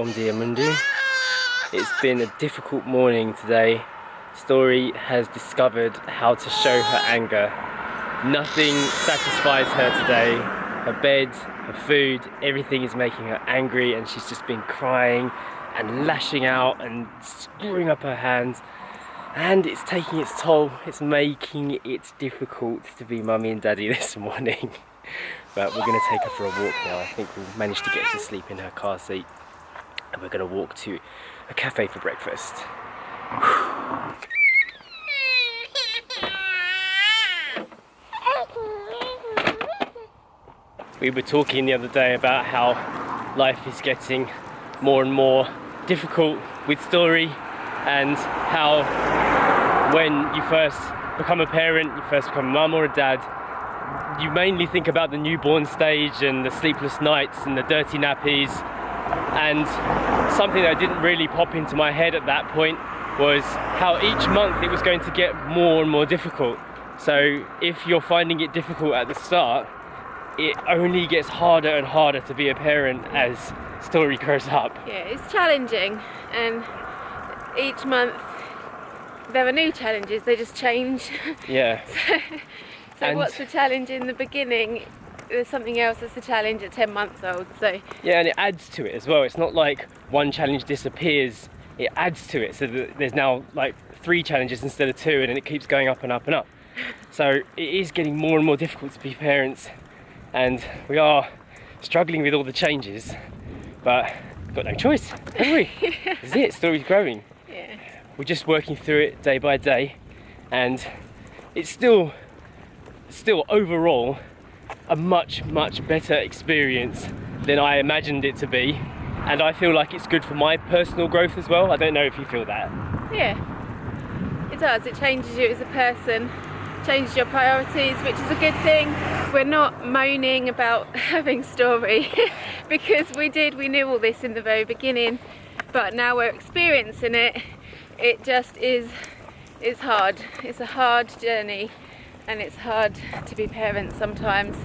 Bom dia mundo. It's been a difficult morning today. Story has discovered how to show her anger. Nothing satisfies her today. Her bed, her food, everything is making her angry, and she's just been crying and lashing out and screwing up her hands. And it's taking its toll. It's making it difficult to be mummy and daddy this morning. But we're going to take her for a walk now. I think we'll manage to get her to sleep in her car seat. And we're going to walk to a cafe for breakfast. We were talking the other day about how life is getting more and more difficult with Story, and how when you first become a parent, you first become a mum or a dad, you mainly think about the newborn stage and the sleepless nights and the dirty nappies. And something that didn't really pop into my head at that point was how each month it was going to get more and more difficult. So if you're finding it difficult at the start, it only gets harder and harder to be a parent as Story grows up. Yeah, it's challenging, and each month there are new challenges, they just change. Yeah. So what's the challenge in the beginning, there's something else that's a challenge at 10 months old. So yeah, and it adds to it as well. It's not like one challenge disappears, it adds to it, so that there's now like 3 challenges instead of 2, and then it keeps going up and up and up. So it is getting more and more difficult to be parents, and we are struggling with all the changes, but we've got no choice, have we? This is it, Story's growing. yeah. We're just working through it day by day, and it's still overall a much better experience than I imagined it to be, and I feel like it's good for my personal growth as well. I don't know if you feel that. Yeah, it does. It changes you as a person, changes your priorities, which is a good thing. We're not moaning about having Story because we knew all this in the very beginning, but now we're experiencing it. It just is, it's hard. It's a hard journey, and it's hard to be parents sometimes.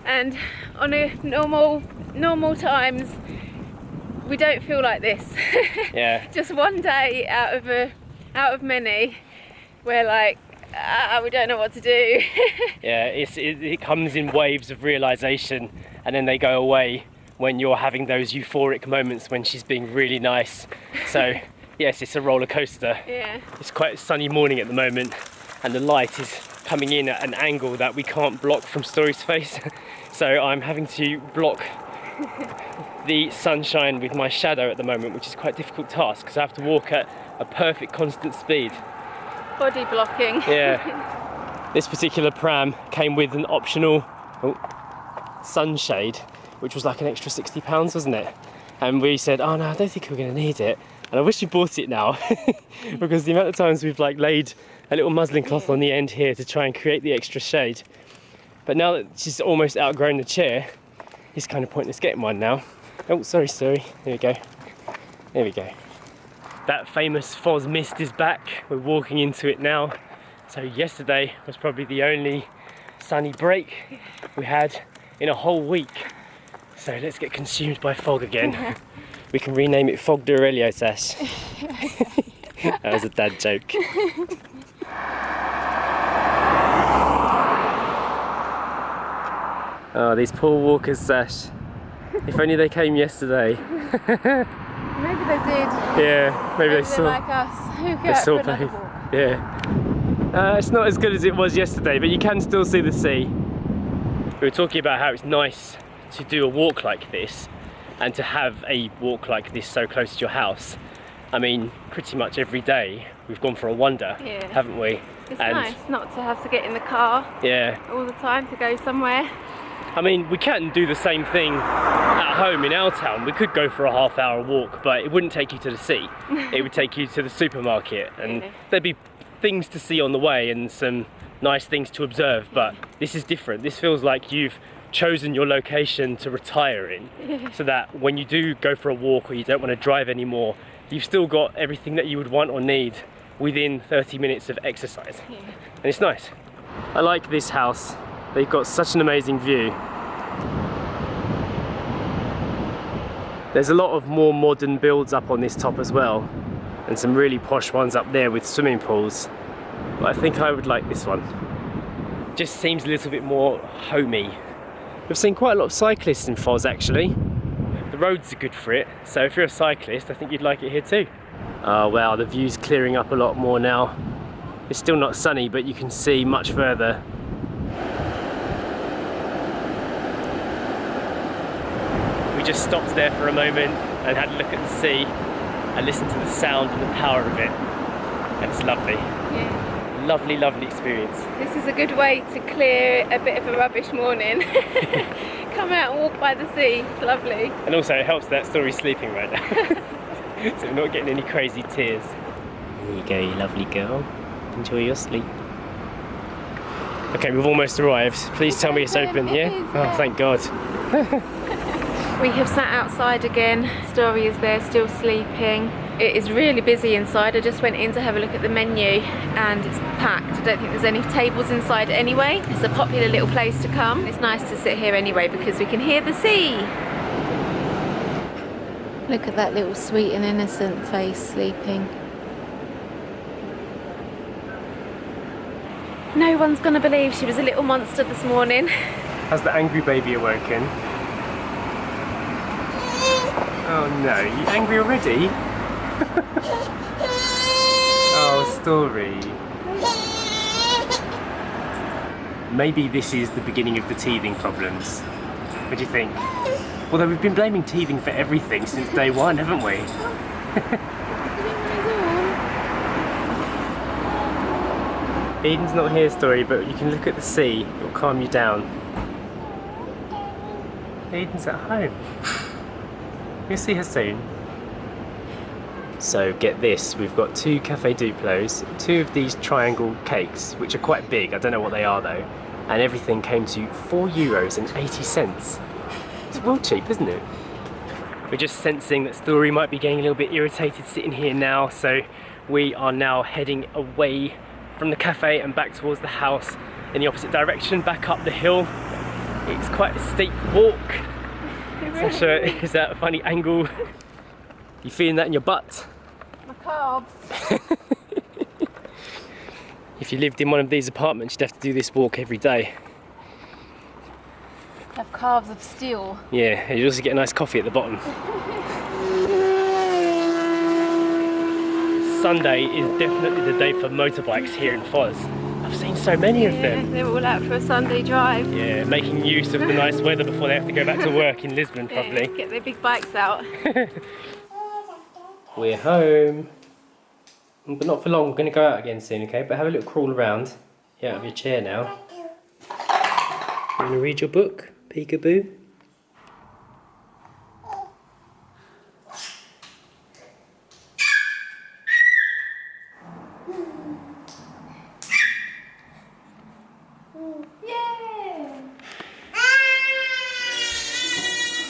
And on a normal times, we don't feel like this. Yeah. Just one day out of many, we're like, we don't know what to do. Yeah, it comes in waves of realization, and then they go away when you're having those euphoric moments when she's being really nice. So yes, it's a roller coaster. Yeah. It's quite a sunny morning at the moment, and the light is coming in at an angle that we can't block from Story's face. So I'm having to block the sunshine with my shadow at the moment, which is quite a difficult task because I have to walk at a perfect constant speed. Body blocking. Yeah. This particular pram came with an optional sunshade, which was like an extra £60, wasn't it? And we said, oh no, I don't think we're going to need it. And I wish we bought it now because the amount of times we've like laid a little muslin cloth on the end here to try and create the extra shade. But now that she's almost outgrown the chair, it's kind of pointless getting one now. Oh, sorry, Story. There we go. There we go. That famous fog mist is back. We're walking into it now. So yesterday was probably the only sunny break we had in a whole week. So let's get consumed by fog again. We can rename it Fog de Aurelio, Sash. That was a dad joke. Oh, these poor walkers, Sash. If only they came yesterday. Maybe they did. Yeah, maybe they saw. Like us. They saw both. Yeah. It's not as good as it was yesterday, but you can still see the sea. We were talking about how it's nice to do a walk like this, and to have a walk like this so close to your house. I mean, pretty much every day we've gone for a wander, haven't we? It's nice not to have to get in the car all the time to go somewhere. I mean, we can do the same thing at home in our town. We could go for a half-hour walk, but it wouldn't take you to the sea. It would take you to the supermarket, and there'd be things to see on the way and some nice things to observe, but this is different. This feels like you've chosen your location to retire in, so that when you do go for a walk or you don't want to drive anymore, you've still got everything that you would want or need within 30 minutes of exercise. And it's nice. I like this house. They've got such an amazing view. There's a lot of more modern builds up on this top as well, and some really posh ones up there with swimming pools. But I think I would like this one. Just seems a little bit more homey. We've seen quite a lot of cyclists in Foz actually. The roads are good for it, so if you're a cyclist, I think you'd like it here too. Oh wow, the view's clearing up a lot more now. It's still not sunny, but you can see much further. We just stopped there for a moment and had a look at the sea and listened to the sound and the power of it. And it's lovely. Yeah. Lovely, lovely experience. This is a good way to clear a bit of a rubbish morning. Come out and walk by the sea, it's lovely. And also it helps that Story's sleeping right now. So we're not getting any crazy tears. There you go, you lovely girl. Enjoy your sleep. Okay, we've almost arrived. Please tell me it's open, yeah? Oh, thank God. We have sat outside again. Story is there still sleeping. It is really busy inside. I just went in to have a look at the menu and it's packed. I don't think there's any tables inside anyway. It's a popular little place to come. It's nice to sit here anyway because we can hear the sea. Look at that little sweet and innocent face sleeping. No one's gonna believe she was a little monster this morning. Has the angry baby awoken? Oh no, you angry already? Oh, Story. Maybe this is the beginning of the teething problems. What do you think? Although we've been blaming teething for everything since day one, haven't we? Eden's not here, Story, but you can look at the sea, it'll calm you down. Eden's at home. You'll see her soon. So get this, we've got 2 Café Duplos, 2 of these triangle cakes, which are quite big, I don't know what they are though, and everything came to €4.80. It's well cheap, isn't it? We're just sensing that Story might be getting a little bit irritated sitting here now, so we are now heading away from the cafe and back towards the house in the opposite direction, back up the hill. It's quite a steep walk. Sacha is at a funny angle. You feeling that in your butt? My carbs. If you lived in one of these apartments, you'd have to do this walk every day. Have calves of steel. Yeah, you also get a nice coffee at the bottom. Sunday is definitely the day for motorbikes here in Foz. I've seen so many of them. They're all out for a Sunday drive. Yeah, making use of the nice weather before they have to go back to work in Lisbon, probably. Yeah, get their big bikes out. We're home. But not for long, we're going to go out again soon, okay? But have a little crawl around. Get out of your chair now. You want to read your book, peekaboo?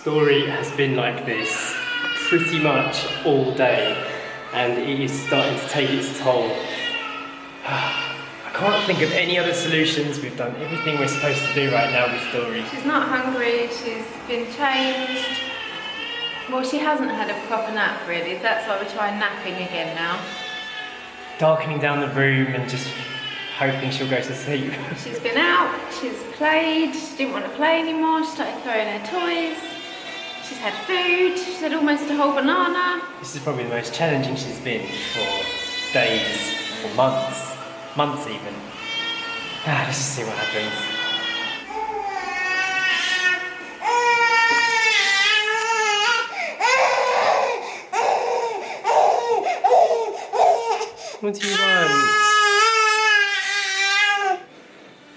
Story has been like this pretty much all day, and it is starting to take its toll. I can't think of any other solutions. We've done everything we're supposed to do right now with Story. She's not hungry, she's been changed. Well, she hasn't had a proper nap really, that's why we're trying napping again now. Darkening down the room and just hoping she'll go to sleep. She's been out, she's played, she didn't want to play anymore, she started throwing her toys. She's had food, she's had almost a whole banana. This is probably the most challenging she's been for days or months. Months even. Let's just see what happens. What do you want?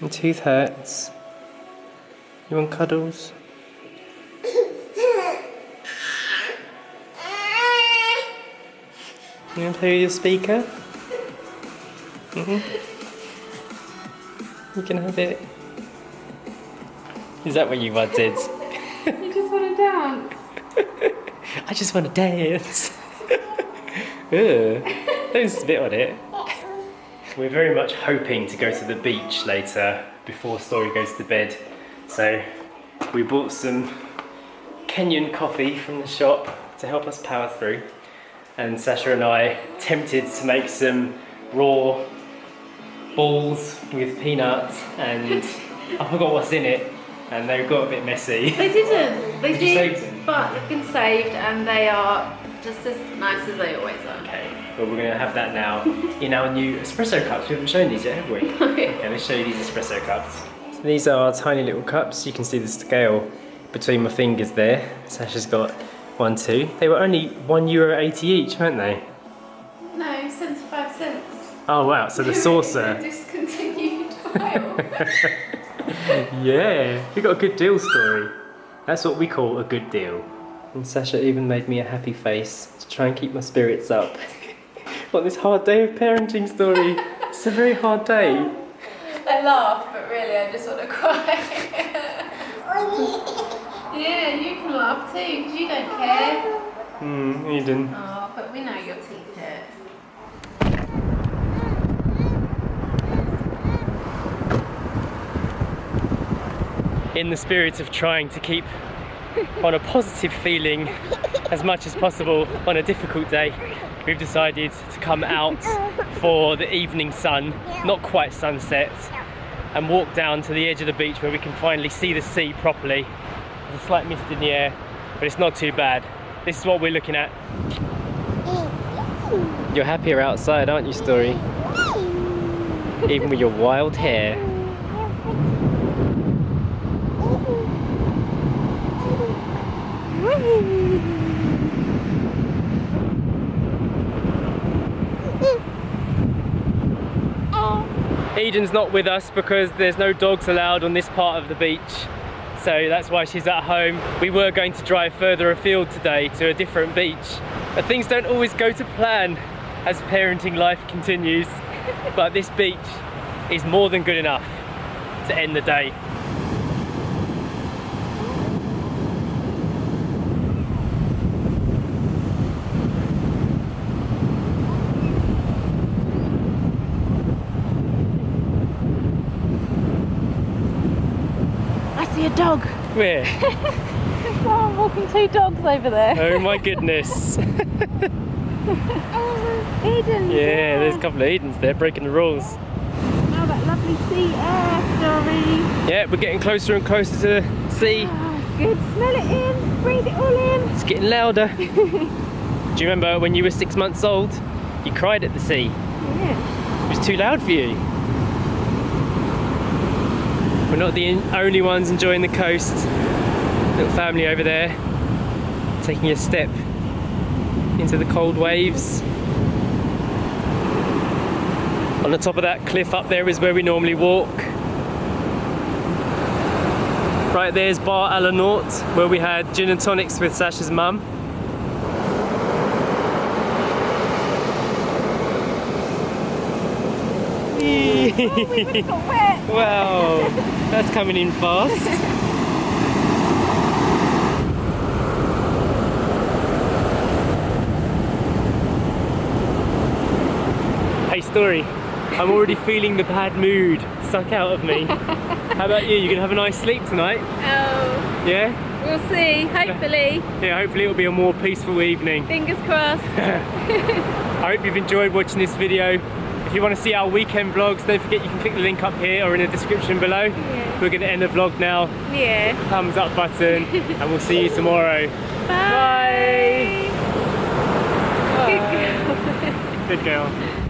Your tooth hurts. You want cuddles? You want to play with your speaker? You can have it. Is that what you wanted? You just want to dance? I just want to dance. Ugh, don't spit on it. We're very much hoping to go to the beach later before Story goes to bed. So we bought some Kenyan coffee from the shop to help us power through. And Sacha and I tempted to make some raw balls with peanuts, and I forgot what's in it, and they got a bit messy. They didn't. They Did you save them? but they've been saved, and they are just as nice as they always are. Okay, well we're going to have that now in our new espresso cups. We haven't shown these yet, have we? Okay, let's show you these espresso cups. So these are tiny little cups. You can see the scale between my fingers there. Sacha's got 1, 2. They were only €1.80 each, weren't they? No, 75 cents. Oh wow, so the saucer. Discontinued aisle. Yeah, we got a good deal story. That's what we call a good deal. And Sacha even made me a happy face to try and keep my spirits up. On this hard day of parenting story. It's a very hard day. I laugh, but really I just want to cry. Yeah, you can laugh too, because you don't care. Eden. Oh, but we know your teeth hurt. In the spirit of trying to keep on a positive feeling as much as possible on a difficult day, we've decided to come out for the evening sun, not quite sunset, and walk down to the edge of the beach where we can finally see the sea properly. There's a slight mist in the air, but it's not too bad. This is what we're looking at. You're happier outside, aren't you, Story? Even with your wild hair. Eden's not with us because there's no dogs allowed on this part of the beach, so that's why she's at home. We were going to drive further afield today to a different beach, but things don't always go to plan as parenting life continues. But this beach is more than good enough to end the day. I see a dog. Where? Someone walking 2 dogs over there. Oh my goodness. Eden. Yeah, there's a couple of Edens there breaking the rules. Smell that lovely sea air, Story. Yeah, we're getting closer and closer to the sea. Oh, it's good. Smell it in. Breathe it all in. It's getting louder. Do you remember when you were 6 months old? You cried at the sea. Yeah. It was too loud for you. We're not the only ones enjoying the coast. Little family over there taking a step into the cold waves. On the top of that cliff up there is where we normally walk. Right there's Bar à la Norte, where we had gin and tonics with Sacha's mum. Oh, we would have got wet. Wow, that's coming in fast. Hey Story, I'm already feeling the bad mood suck out of me. How about you? You gonna have a nice sleep tonight? Oh, Yeah? we'll see. Hopefully. Yeah, hopefully it'll be a more peaceful evening. Fingers crossed. I hope you've enjoyed watching this video. If you want to see our weekend vlogs, don't forget you can click the link up here or in the description below. Yeah. We're going to end the vlog now. Yeah. Thumbs up button, and we'll see you tomorrow. Bye. Bye. Good girl. Good girl.